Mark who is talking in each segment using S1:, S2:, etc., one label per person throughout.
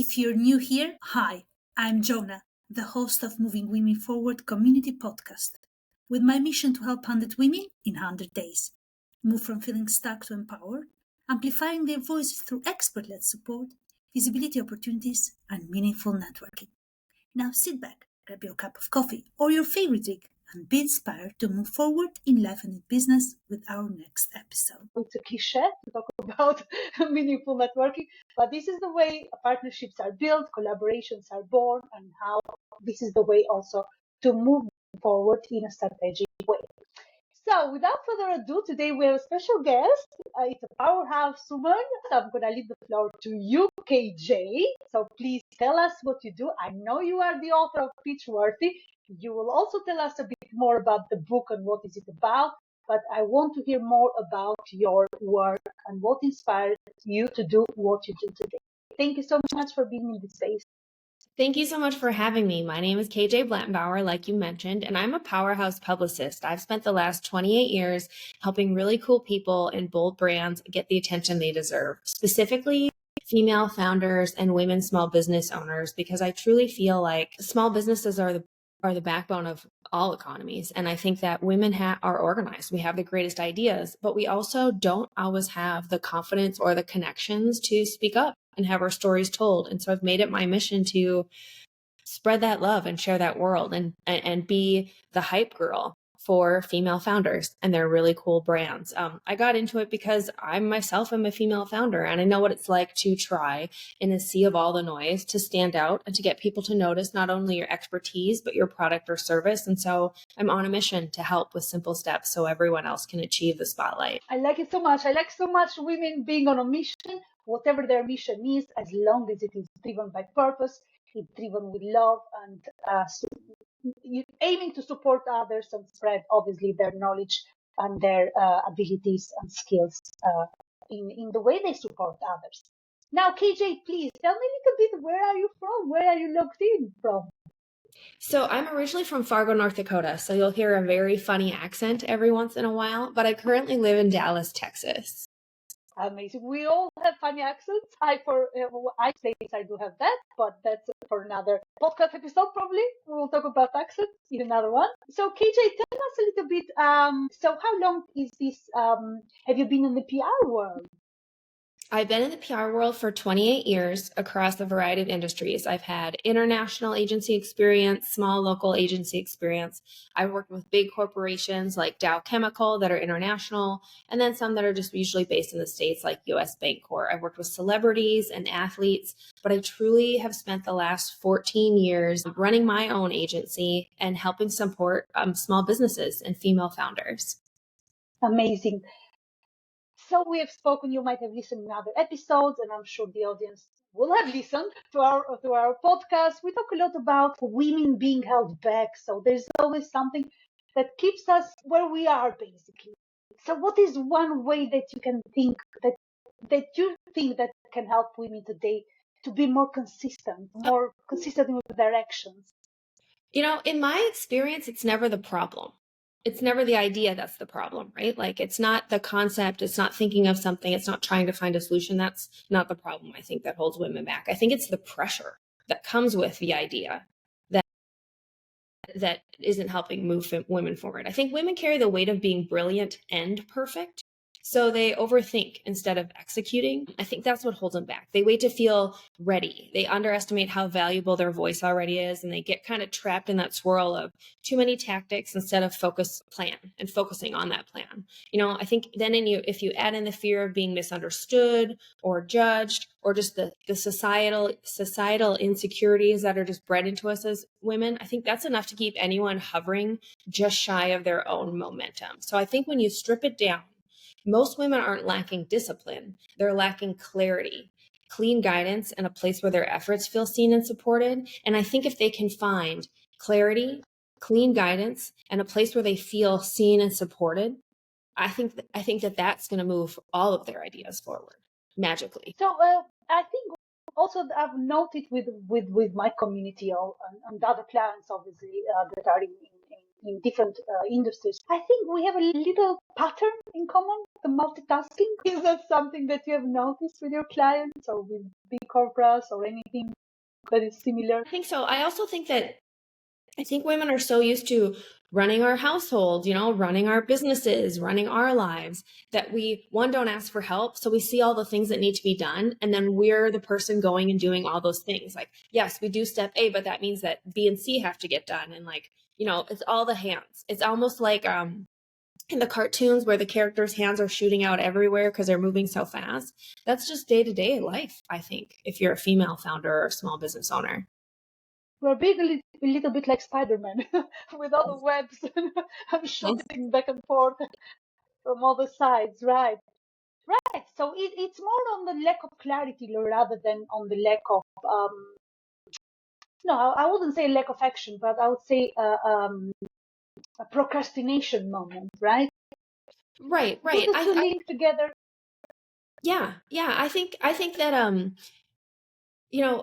S1: If you're new here, hi, I'm Jonah, the host of Moving Women Forward community podcast, with my mission to help 100 women in 100 days move from feeling stuck to empowered, amplifying their voices through expert-led support, visibility opportunities, and meaningful networking. Now sit back, grab your cup of coffee or your favorite drink, and be inspired to move forward in life and in business with our next episode.
S2: It's a cliche to talk about meaningful networking, but this is the way partnerships are built, collaborations are born, and how this is the way also to move forward in a strategic way. So without further ado, today we have a special guest. It's a powerhouse woman. So I'm going to leave the floor to you, KJ. So please tell us what you do. I know you are the author of Pitchworthy. You will also tell us a bit more about the book and what is it about. But I want to hear more about your work and what inspired you to do what you do today. Thank you so much for being in this space.
S3: Thank you so much for having me. My name is KJ Blattenbauer, like you mentioned, and I'm a powerhouse publicist. I've spent the last 28 years helping really cool people and bold brands get the attention they deserve, specifically female founders and women small business owners, because I truly feel like small businesses are the backbone of all economies. And I think that women are organized. We have the greatest ideas, but we also don't always have the confidence or the connections to speak up and have our stories told. And so I've made it my mission to spread that love and share that world and be the hype girl for female founders and their really cool brands. I got into it because I myself am a female founder, and I know what it's like to try in a sea of all the noise to stand out and to get people to notice not only your expertise, but your product or service. And so I'm on a mission to help with simple steps so everyone else can achieve the spotlight.
S2: I like it so much. I like so much women being on a mission, whatever their mission is, as long as it is driven by purpose, it's driven with love, and aiming to support others and spread, obviously, their knowledge and their abilities and skills in the way they support others. Now, KJ, please tell me a little bit, where are you from? Where are you logged in from?
S3: So I'm originally from Fargo, North Dakota, so you'll hear a very funny accent every once in a while, but I currently live in Dallas, Texas.
S2: Amazing. We all have funny accents. I do have that, but that's for another podcast episode. Probably we'll talk about accents in another one. So KJ, tell us a little bit. So how long is this? Have you been in the PR world?
S3: I've been in the PR world for 28 years across a variety of industries. I've had international agency experience, small local agency experience. I've worked with big corporations like Dow Chemical that are international, and then some that are just usually based in the States like US Bancorp. I've worked with celebrities and athletes, but I truly have spent the last 14 years running my own agency and helping support small businesses and female founders.
S2: Amazing. So we have spoken, you might have listened in other episodes, and I'm sure the audience will have listened to our podcast. We talk a lot about women being held back. So there's always something that keeps us where we are, basically. So what is one way that you can think that you think that can help women today to be more consistent with their actions?
S3: You know, in my experience, it's never the problem. It's never the idea that's the problem, right? Like, it's not the concept. It's not thinking of something. It's not trying to find a solution. That's not the problem, I think, that holds women back. I think it's the pressure that comes with the idea that isn't helping move women forward. I think women carry the weight of being brilliant and perfect. So they overthink instead of executing. I think that's what holds them back. They wait to feel ready. They underestimate how valuable their voice already is, and they get kind of trapped in that swirl of too many tactics instead of focusing on that plan. You know, I think then if you add in the fear of being misunderstood or judged, or just the societal insecurities that are just bred into us as women, I think that's enough to keep anyone hovering just shy of their own momentum. So I think when you strip it down, most women aren't lacking discipline. They're lacking clarity, clean guidance, and a place where their efforts feel seen and supported. And I think if they can find clarity, clean guidance, and a place where they feel seen and supported, I think that that's going to move all of their ideas forward magically.
S2: So I think also I've noted with my community and other clients, obviously, that are in in different industries. I think we have a little pattern in common, the multitasking. Is that something that you have noticed with your clients or with big corporates or anything that is similar?
S3: I think so. I also think that women are so used to running our households, running our businesses, running our lives, that we, one, don't ask for help. So we see all the things that need to be done. And then we're the person going and doing all those things. Like, yes, we do step A, but that means that B and C have to get done. And it's all the hands. It's almost like, in the cartoons where the characters' hands are shooting out everywhere because they're moving so fast. That's just day-to-day life, I think, if you're a female founder or a small business owner.
S2: We're being a little bit like Spider-Man with all the webs and shooting back and forth from all the sides, right? Right. So it's more on the lack of clarity rather than on the lack of, no, I wouldn't say lack of action, but I would say a procrastination moment, right?
S3: Right.
S2: Do the two link together?
S3: Yeah. I think that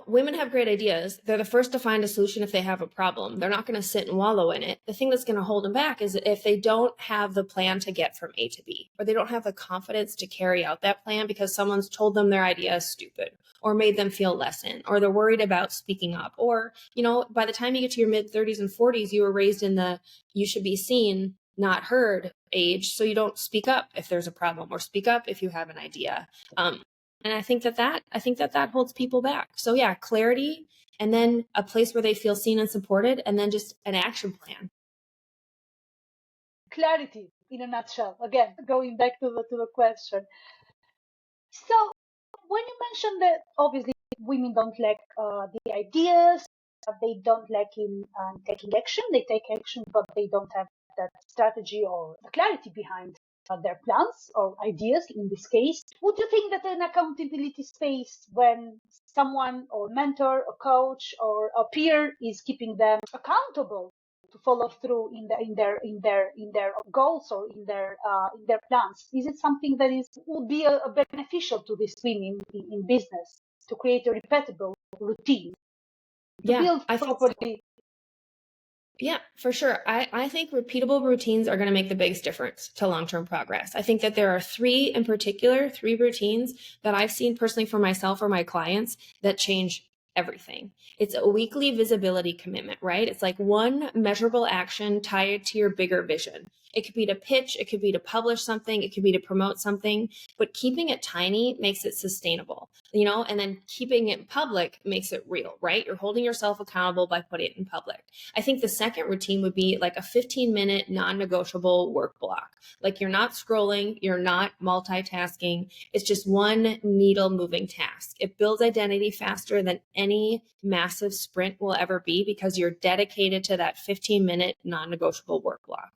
S3: women have great ideas. They're the first to find a solution if they have a problem. They're not going to sit and wallow in it. The thing that's going to hold them back is if they don't have the plan to get from A to B, or they don't have the confidence to carry out that plan because someone's told them their idea is stupid or made them feel less in, or they're worried about speaking up. Or, by the time you get to your mid 30s and 40s, you were raised in the you should be seen, not heard age. So you don't speak up if there's a problem or speak up if you have an idea. And I think that holds people back. So yeah, clarity, and then a place where they feel seen and supported, and then just an action plan.
S2: Clarity in a nutshell. Again, going back to the question. So when you mentioned that obviously women don't lack the ideas, they don't lack in taking action. They take action, but they don't have that strategy or the clarity behind their plans or ideas in this case. Would you think that an accountability space, when someone or mentor, a coach or a peer is keeping them accountable to follow through in their goals or in their plans, is it something that would be a beneficial to these women in business to create a repeatable routine to build properly?
S3: Yeah, for sure. I think repeatable routines are going to make the biggest difference to long-term progress. I think that there are three routines that I've seen personally for myself or my clients that change everything. It's a weekly visibility commitment, right? It's like one measurable action tied to your bigger vision. It could be to pitch, it could be to publish something, it could be to promote something, but keeping it tiny makes it sustainable, and then keeping it public makes it real, right? You're holding yourself accountable by putting it in public. I think the second routine would be like a 15-minute non-negotiable work block. Like you're not scrolling, you're not multitasking. It's just one needle moving task. It builds identity faster than any massive sprint will ever be because you're dedicated to that 15-minute non-negotiable work block.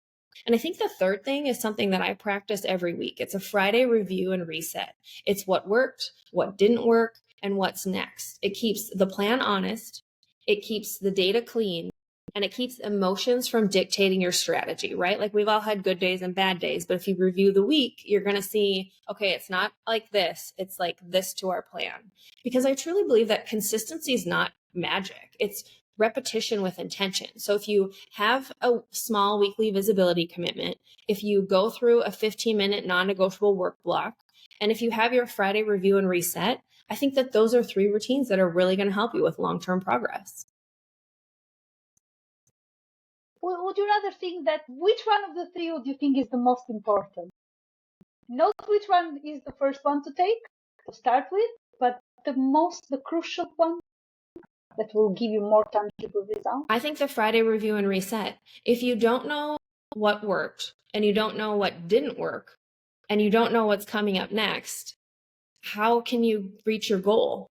S3: And I think the third thing is something that I practice every week. It's a Friday review and reset. It's what worked, what didn't work, and what's next. It keeps the plan honest. It keeps the data clean. And it keeps emotions from dictating your strategy, right? Like we've all had good days and bad days, but if you review the week, you're going to see, okay, it's not like this. It's like this to our plan. Because I truly believe that consistency is not magic. It's repetition with intention. So if you have a small weekly visibility commitment, if you go through a 15-minute non-negotiable work block, and if you have your Friday review and reset, I think that those are three routines that are really going to help you with long-term progress.
S2: Would you rather think that which one of the three would you think is the most important? Not which one is the first one to take, to start with, but the crucial one that will give you more tangible results?
S3: I think the Friday review and reset. If you don't know what worked and you don't know what didn't work and you don't know what's coming up next, how can you reach your goal?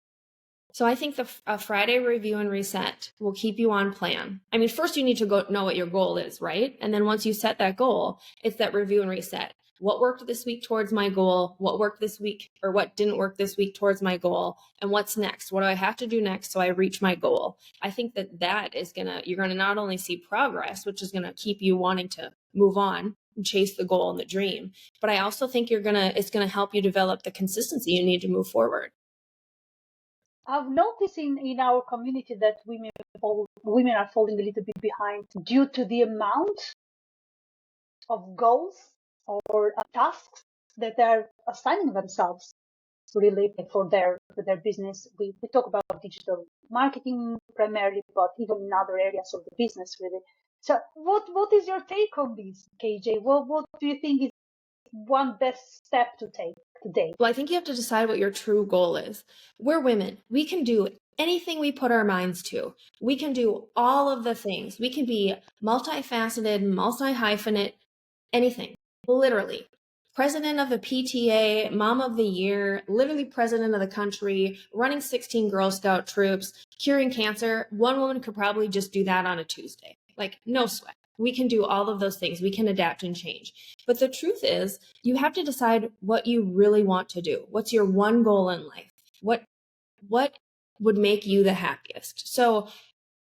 S3: So I think a Friday review and reset will keep you on plan. I mean, first you need to know what your goal is, right? And then once you set that goal, it's that review and reset. What worked this week towards my goal? What worked this week or what didn't work this week towards my goal? And what's next? What do I have to do next so I reach my goal? I think that is you're going to not only see progress, which is going to keep you wanting to move on and chase the goal and the dream, but I also think it's going to help you develop the consistency you need to move forward.
S2: I've noticed in our community that women are falling a little bit behind due to the amount of goals or tasks that they're assigning themselves really for their business. We talk about digital marketing primarily, but even in other areas of the business really. So what is your take on this, KJ? What do you think is one best step to take today?
S3: Well, I think you have to decide what your true goal is. We're women. We can do anything we put our minds to. We can do all of the things. We can be multifaceted, multi-hyphenate, anything, literally. President of the PTA, mom of the year, literally president of the country, running 16 Girl Scout troops, curing cancer. One woman could probably just do that on a Tuesday. Like, no sweat. We can do all of those things. We can adapt and change. But the truth is, you have to decide what you really want to do. What's your one goal in life? What would make you the happiest? So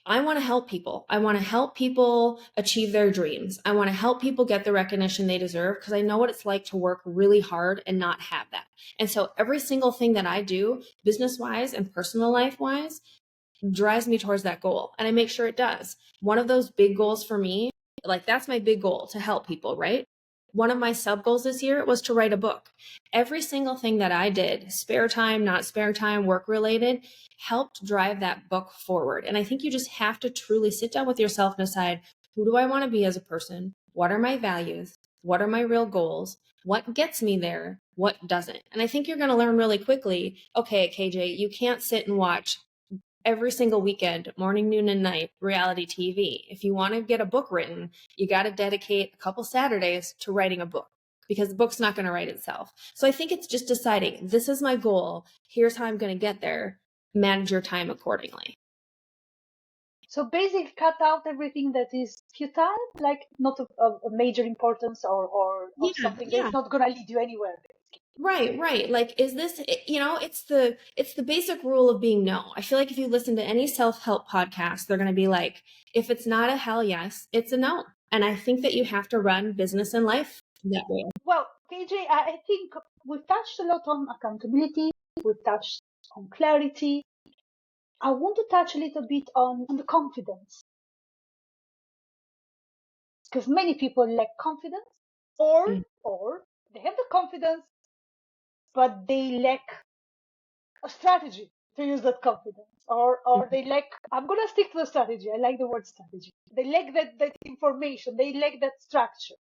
S3: I want to help people. I want to help people achieve their dreams. I want to help people get the recognition they deserve because I know what it's like to work really hard and not have that. And so every single thing that I do, business-wise and personal life-wise, drives me towards that goal. And I make sure it does. One of those big goals for me, like that's my big goal, to help people, right? One of my sub goals this year was to write a book. Every single thing that I did, spare time, not spare time, work related, helped drive that book forward. And I think you just have to truly sit down with yourself and decide, who do I want to be as a person? What are my values? What are my real goals? What gets me there? What doesn't? And I think you're going to learn really quickly, okay, KJ, you can't sit and watch every single weekend, morning, noon, and night, reality TV. If you want to get a book written, you got to dedicate a couple Saturdays to writing a book because the book's not going to write itself. So I think it's just deciding, this is my goal. Here's how I'm going to get there. Manage your time accordingly.
S2: So basically cut out everything that is futile, like not of major importance or something that's not going to lead you anywhere.
S3: Right. Like, is this, it's the basic rule of being no. I feel like if you listen to any self-help podcast, they're going to be like, if it's not a hell yes, it's a no. And I think that you have to run business and life that way.
S2: Well, KJ, I think we've touched a lot on accountability. We've touched on clarity. I want to touch a little bit on the confidence. Because many people lack confidence or they have the confidence, but they lack a strategy to use that confidence, or they lack, I'm going to stick to the strategy. I like the word strategy. They lack that information. They lack that structure.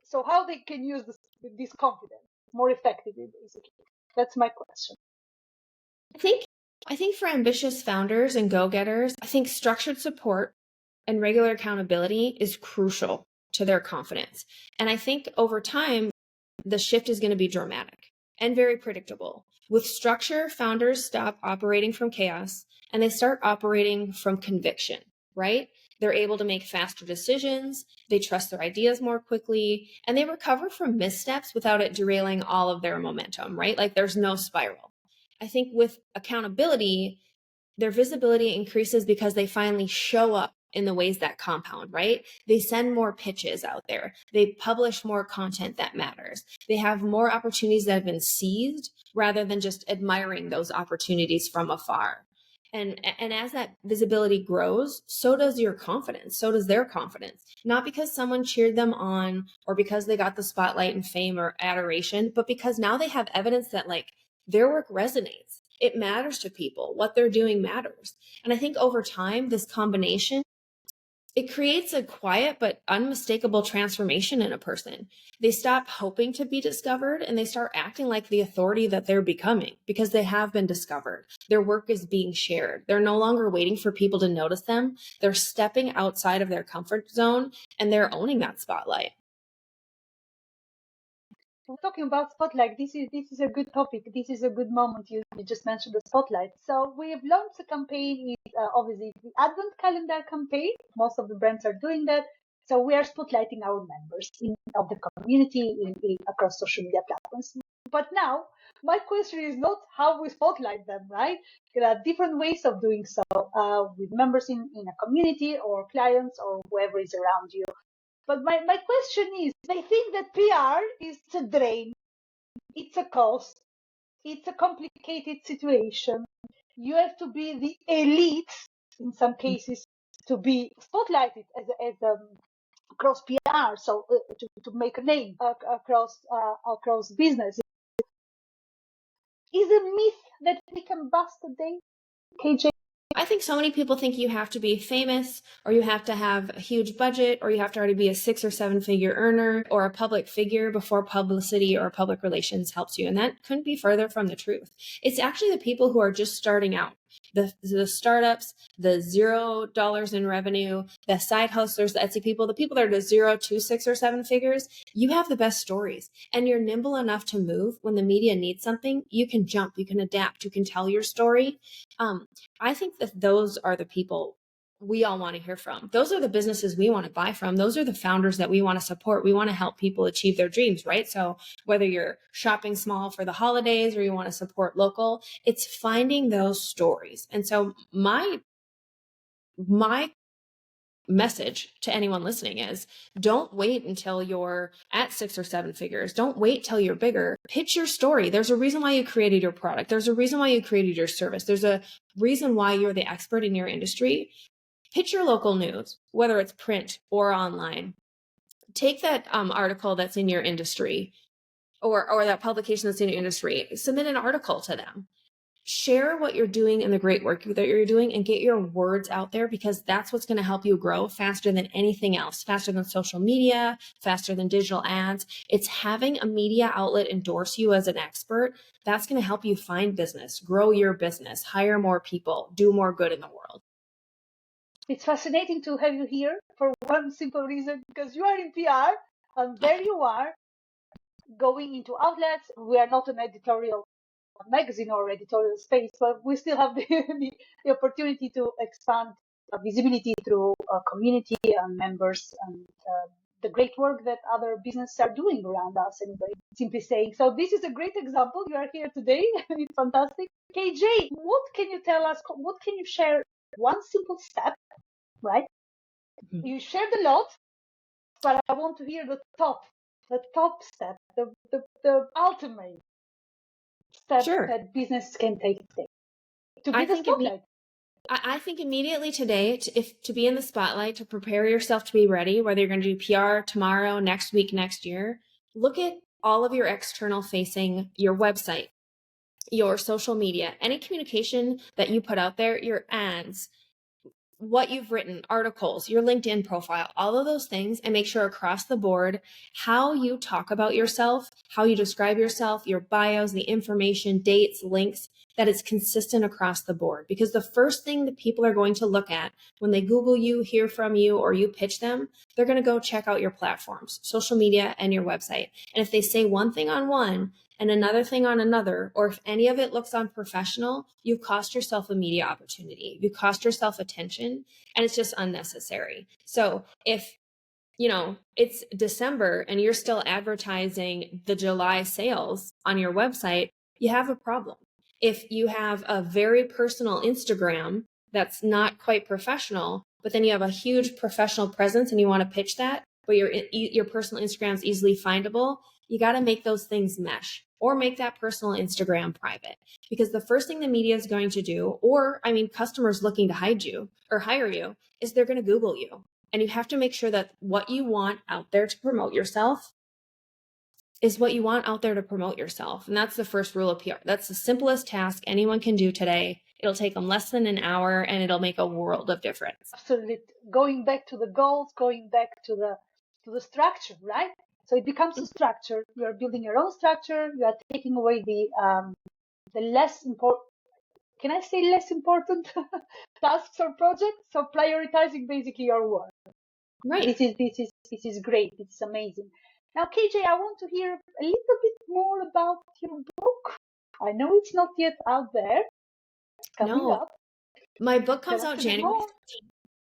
S2: So how they can use this confidence more effectively, basically? That's my question.
S3: I think for ambitious founders and go-getters, I think structured support and regular accountability is crucial to their confidence. And I think over time, the shift is going to be dramatic and very predictable. With structure, founders stop operating from chaos and they start operating from conviction, right? They're able to make faster decisions, they trust their ideas more quickly, and they recover from missteps without it derailing all of their momentum, right? Like there's no spiral. I think with accountability, their visibility increases because they finally show up in the ways that compound, right? They send more pitches out there. They publish more content that matters. They have more opportunities that have been seized rather than just admiring those opportunities from afar. And as that visibility grows, so does your confidence. So does their confidence. Not because someone cheered them on or because they got the spotlight and fame or adoration, but because now they have evidence that like their work resonates. It matters to people. What they're doing matters. And I think over time, this combination, it creates a quiet but unmistakable transformation in a person. They stop hoping to be discovered and they start acting like the authority that they're becoming because they have been discovered. Their work is being shared. They're no longer waiting for people to notice them. They're stepping outside of their comfort zone and they're owning that spotlight.
S2: We're talking about spotlight. This is a good topic. This is a good moment. You just mentioned the spotlight. So we have launched a campaign. Obviously the Advent calendar campaign. Most of the brands are doing that. So we are spotlighting our members of the community across social media platforms. But now my question is not how we spotlight them, right? There are different ways of doing so with members in a community or clients or whoever is around you. But my question is, they think that PR is a drain, it's a cost, it's a complicated situation. you have to be the elite in some cases to be spotlighted as across PR, so to make a name across business. Is a myth that we can bust today, KJ?
S3: I think so many people think you have to be famous, or you have to have a huge budget, or you have to already be a 6 or 7 figure earner or a public figure before publicity or public relations helps you. And that couldn't be further from the truth. It's actually the people who are just starting out, the startups, the $0 in revenue, the side hustlers, the Etsy people, the people that are the 0 to 6 or 7 figures. You have the best stories, and you're nimble enough to move when the media needs something. You can jump, you can adapt, you can tell your story. I think that those are the people we all want to hear from. Those are the businesses we want to buy from. Those are the founders that we want to support. We want to help people achieve their dreams, right? So whether you're shopping small for the holidays or you want to support local, it's finding those stories. And so my message to anyone listening is, don't wait until you're at 6 or 7 figures. Don't wait till you're bigger. Pitch your story. There's a reason why you created your product. There's a reason why you created your service. There's a reason why you're the expert in your industry. Pitch your local news, whether it's print or online. Take that article that's in your industry or that publication that's in your industry. Submit an article to them. Share what you're doing and the great work that you're doing, and get your words out there, because that's what's going to help you grow faster than anything else, faster than social media, faster than digital ads. It's having a media outlet endorse you as an expert. That's going to help you find business, grow your business, hire more people, do more good in the world.
S2: It's fascinating to have you here for one simple reason, because you are in PR and there you are going into outlets. We are not an editorial magazine or editorial space, but we still have the opportunity to expand visibility through community and members and the great work that other businesses are doing around us. Anyway, simply saying. So this is a great example. You are here today. It's fantastic. KJ, what can you tell us? What can you share? One simple step, right? Mm-hmm. You shared a lot, but I want to hear the top step, the ultimate step that business can take to be the spotlight.
S3: I think immediately today, to be in the spotlight, to prepare yourself to be ready, whether you're going to do PR tomorrow, next week, next year, look at all of your external facing, your website, your social media, any communication that you put out there, your ads, what you've written, articles, your LinkedIn profile, all of those things, and make sure across the board, how you talk about yourself, how you describe yourself, your bios, the information, dates, links, that it's consistent across the board. Because the first thing that people are going to look at when they Google you, hear from you, or you pitch them, they're going to go check out your platforms, social media, and your website. And if they say one thing on one and another thing on another, or if any of it looks unprofessional, you've cost yourself a media opportunity. You cost yourself attention, and it's just unnecessary. So if, it's December and you're still advertising the July sales on your website, you have a problem. If you have a very personal Instagram that's not quite professional, but then you have a huge professional presence and you want to pitch that, but your personal Instagram is easily findable, you got to make those things mesh, or make that personal Instagram private. Because the first thing the media is going to do, customers looking to hire you, is they're going to Google you. And you have to make sure that what you want out there to promote yourself is what you want out there to promote yourself. And that's the first rule of PR. That's the simplest task anyone can do today. It'll take them less than an hour, and it'll make a world of difference.
S2: Absolutely. Going back to the goals, going back to the structure, right? So it becomes a structure. You are building your own structure. You are taking away the less important, can I say less important tasks or projects? So prioritizing basically your work.
S3: Right.
S2: This is great. It's amazing. Now, KJ, I want to hear a little bit more about your book. I know it's not yet out there. It's coming up.
S3: My book comes out January 15th.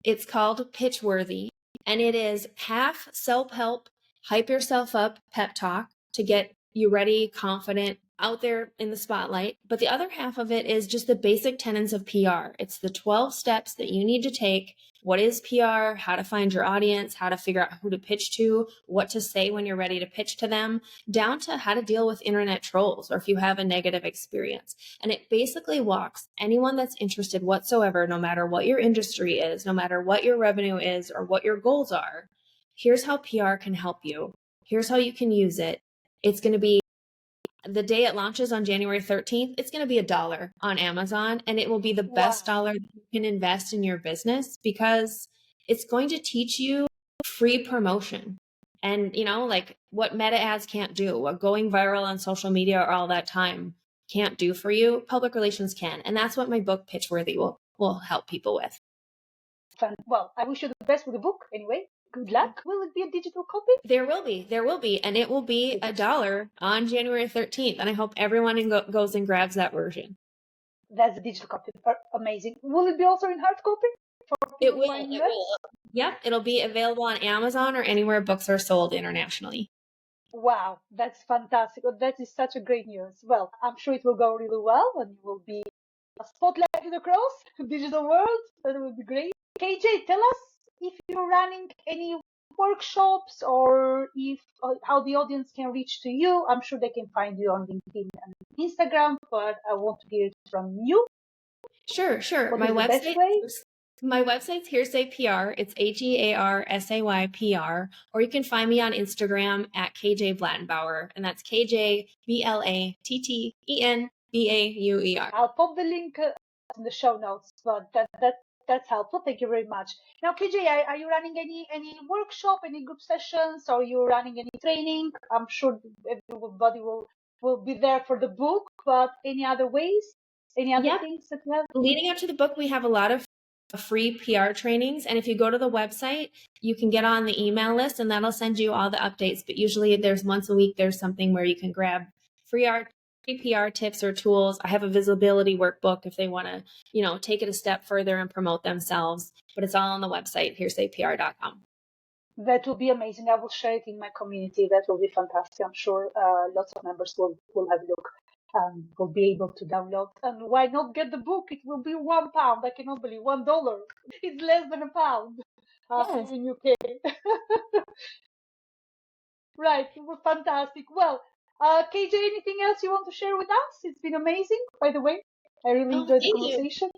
S3: It's called Pitchworthy, and it is half self-help, hype yourself up, pep talk to get you ready, confident, out there in the spotlight. But the other half of it is just the basic tenets of PR. It's the 12 steps that you need to take. What is PR? How to find your audience, how to figure out who to pitch to, what to say when you're ready to pitch to them, down to how to deal with internet trolls or if you have a negative experience. And it basically walks anyone that's interested whatsoever, no matter what your industry is, no matter what your revenue is or what your goals are. Here's how PR can help you. Here's how you can use it. It's going to be the day it launches on January 13th, it's going to be $1 on Amazon, and it will be the best dollar that you can invest in your business because it's going to teach you free promotion. And, like what meta ads can't do, what going viral on social media all that time can't do for you, public relations can. And that's what my book Pitchworthy will help people with.
S2: Well, I wish you the best with the book anyway. Good luck. Will it be a digital copy?
S3: There will be, and it will be $1 on January 13th. And I hope everyone goes and grabs that version.
S2: That's the digital copy. Amazing. Will it be also in hard copy?
S3: It will. Yep, it'll be available on Amazon or anywhere books are sold internationally.
S2: Wow, that's fantastic. That is such a great news. Well, I'm sure it will go really well and you will be spotlighted across the digital world. That will be great. KJ, tell us if you're running any workshops or if how the audience can reach to you. I'm sure they can find you on LinkedIn and Instagram, but I want to hear it from you.
S3: Sure. My website's Hearsay PR. It's HEARSAY PR. Or you can find me on Instagram at KJ Blattenbauer, and that's KJ BLATTENBAUER.
S2: I'll pop the link in the show notes, but that's helpful. Thank you very much. Now, KJ, are you running any workshop, any group sessions, or you running any training? I'm sure everybody will be there for the book, but any other ways? Any other things that you have?
S3: Leading up to the book, we have a lot of free PR trainings. And if you go to the website, you can get on the email list and that'll send you all the updates. But usually there's once a week, there's something where you can grab free PR tips or tools. I have a visibility workbook if they want to, take it a step further and promote themselves. But it's all on the website, hearsaypr.com.
S2: That will be amazing. I will share it in my community. That will be fantastic. I'm sure lots of members will have a look. Will be able to download. And why not get the book? It will be £1. I cannot believe $1. It's less than £1 in UK. Right. Well, fantastic. Well, KJ, anything else you want to share with us? It's been amazing, by the way. I really enjoyed the conversation.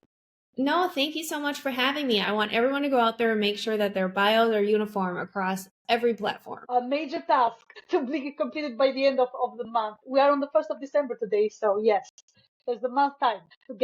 S3: No, thank you so much for having me. I want everyone to go out there and make sure that their bios are uniform across every platform.
S2: A major task to be completed by the end of the month. We are on the 1st of December today, so yes, there's the month time to get